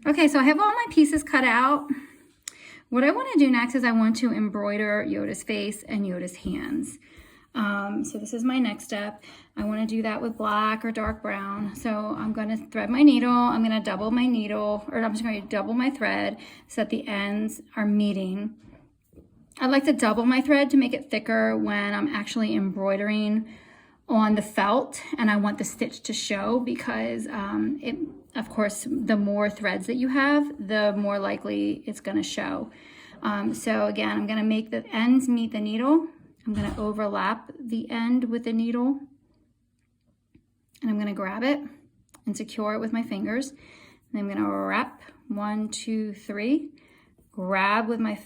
Okay, so I have all my pieces cut out. What I want to do next is I want to embroider Yoda's face and Yoda's hands. So this is my next step. I want to do that with black or dark brown. So I'm going to thread my needle. I'm going to double my needle, or I'm just going to double my thread so that the ends are meeting. I like to double my thread to make it thicker when I'm actually embroidering on the felt, and I want the stitch to show because of course, the more threads that you have, the more likely it's going to show. So again, I'm going to make the ends meet the needle. I'm going to overlap the end with the needle, and I'm going to grab it and secure it with my fingers. And I'm going to wrap 1, 2, 3, grab with my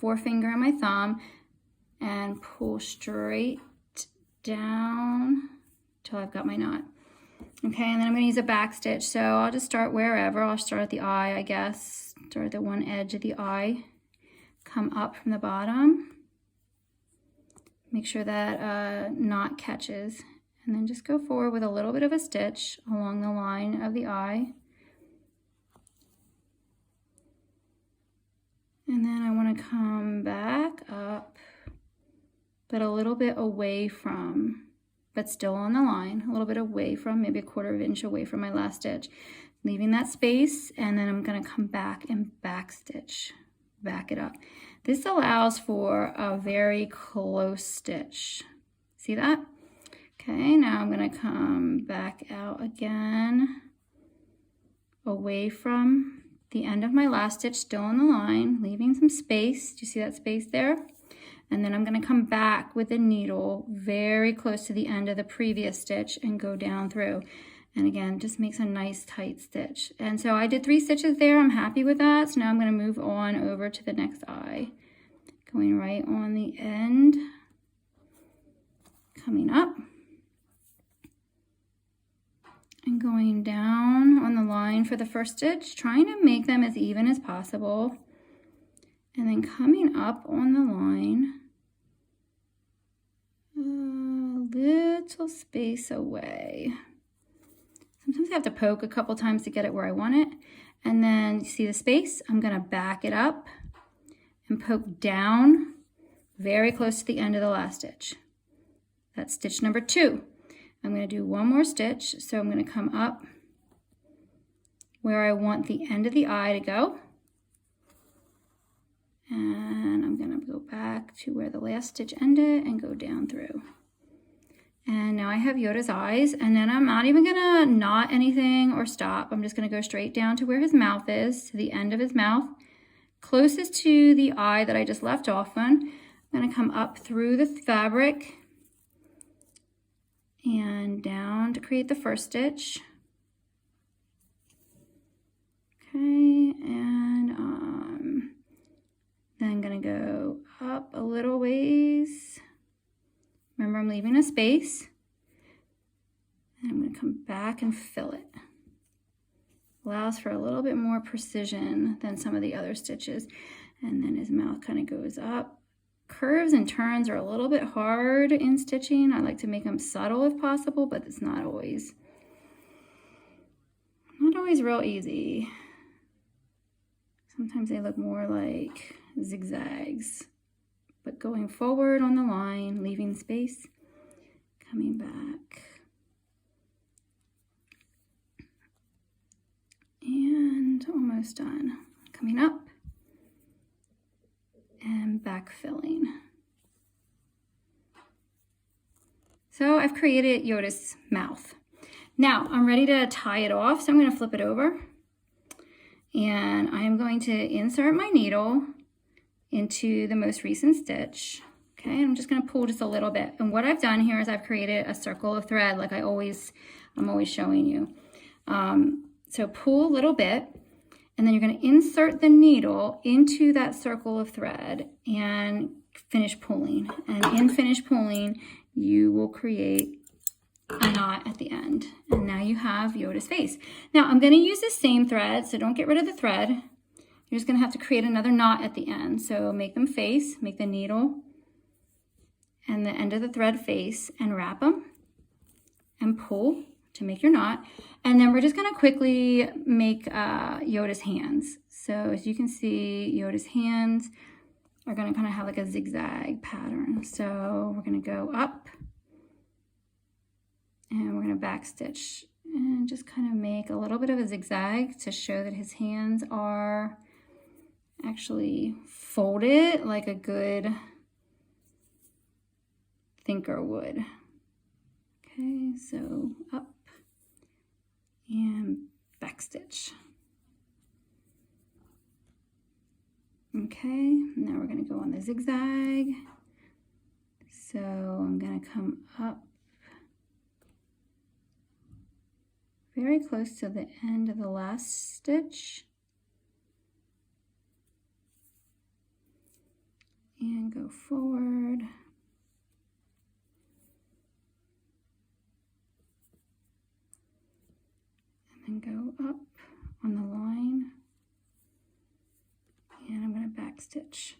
forefinger and my thumb, and pull straight down till I've got my knot. Okay, and then I'm going to use a back stitch. So I'll just start wherever. I'll start at the eye, I guess. Start at the one edge of the eye. Come up from the bottom. Make sure that knot catches. And then just go forward with a little bit of a stitch along the line of the eye. And then I want to come back up, but a little bit away from, but still on the line, a little bit away from, maybe 1/4 inch away from my last stitch, leaving that space, and then I'm going to come back and back stitch, back it up. This allows for a very close stitch. See that? Okay, now I'm going to come back out again, away from the end of my last stitch, still on the line, leaving some space. Do you see that space there? And then I'm going to come back with the needle very close to the end of the previous stitch and go down through. And again, just makes a nice tight stitch. And so I did 3 stitches there. I'm happy with that. So now I'm going to move on over to the next eye. Going right on the end, coming up, and going down on the line for the first stitch, trying to make them as even as possible. And then coming up on the line, a little space away. Sometimes I have to poke a couple times to get it where I want it. And then you see the space? I'm going to back it up and poke down very close to the end of the last stitch. That's stitch number 2. I'm going to do one more stitch. So I'm going to come up where I want the end of the eye to go. And I'm going to go back to where the last stitch ended and go down through. And now I have Yoda's eyes, and then I'm not even going to knot anything or stop. I'm just going to go straight down to where his mouth is, to the end of his mouth, closest to the eye that I just left off on. I'm going to come up through the fabric and down to create the first stitch. Okay, and then I'm going to go up a little ways. Remember, I'm leaving a space. And I'm going to come back and fill it. Allows for a little bit more precision than some of the other stitches. And then his mouth kind of goes up. Curves and turns are a little bit hard in stitching. I like to make them subtle if possible, but it's not always real easy. Sometimes they look more like zigzags. But going forward on the line, leaving space, coming back. And almost done. Coming up and back filling. So I've created Yoda's mouth. Now I'm ready to tie it off, so I'm going to flip it over. And I'm going to insert my needle into the most recent stitch. Okay, I'm just going to pull just a little bit. And what I've done here is I've created a circle of thread like I'm always showing you. So pull a little bit, and then you're going to insert the needle into that circle of thread and finish pulling. And in finish pulling, you will create a knot at the end. And now you have Yoda's face. Now I'm going to use the same thread, so don't get rid of the thread. You're just going to have to create another knot at the end. So make them face, make the needle and the end of the thread face, and wrap them and pull to make your knot. And then we're just gonna quickly make Yoda's hands. So as you can see, Yoda's hands are gonna kind of have like a zigzag pattern. So we're gonna go up and we're gonna backstitch and just kind of make a little bit of a zigzag to show that his hands are actually folded like a good thinker would. Okay, so up and backstitch. Okay, now we're gonna go on the zigzag. So I'm gonna come up very close to the end of the last stitch and go forward. And go up on the line, and I'm going to backstitch.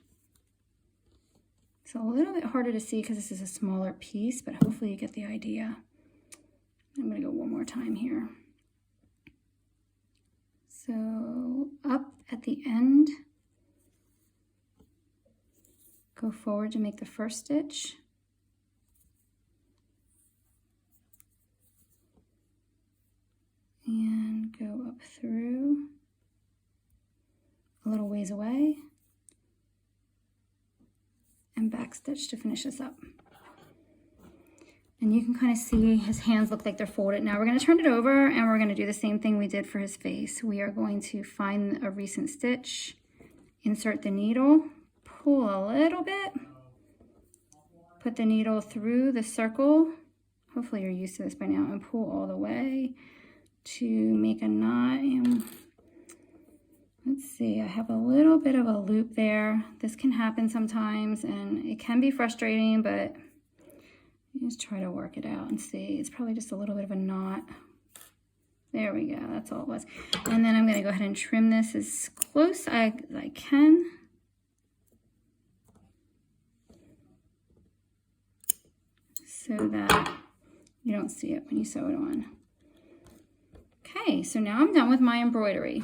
It's a little bit harder to see because this is a smaller piece, but hopefully you get the idea. I'm going to go one more time here. So up at the end, go forward to make the first stitch. And go up through a little ways away and backstitch to finish this up. And you can kind of see his hands look like they're folded. Now we're going to turn it over and we're going to do the same thing we did for his face. We are going to find a recent stitch, insert the needle, pull a little bit, put the needle through the circle. Hopefully you're used to this by now, and pull all the way to make a knot. And let's see, I have a little bit of a loop there. This can happen sometimes and it can be frustrating, but just try to work it out and see. It's probably just a little bit of a knot. There we go, that's all it was. And then I'm gonna go ahead and trim this as close as I can. So that you don't see it when you sew it on. Okay, so now I'm done with my embroidery.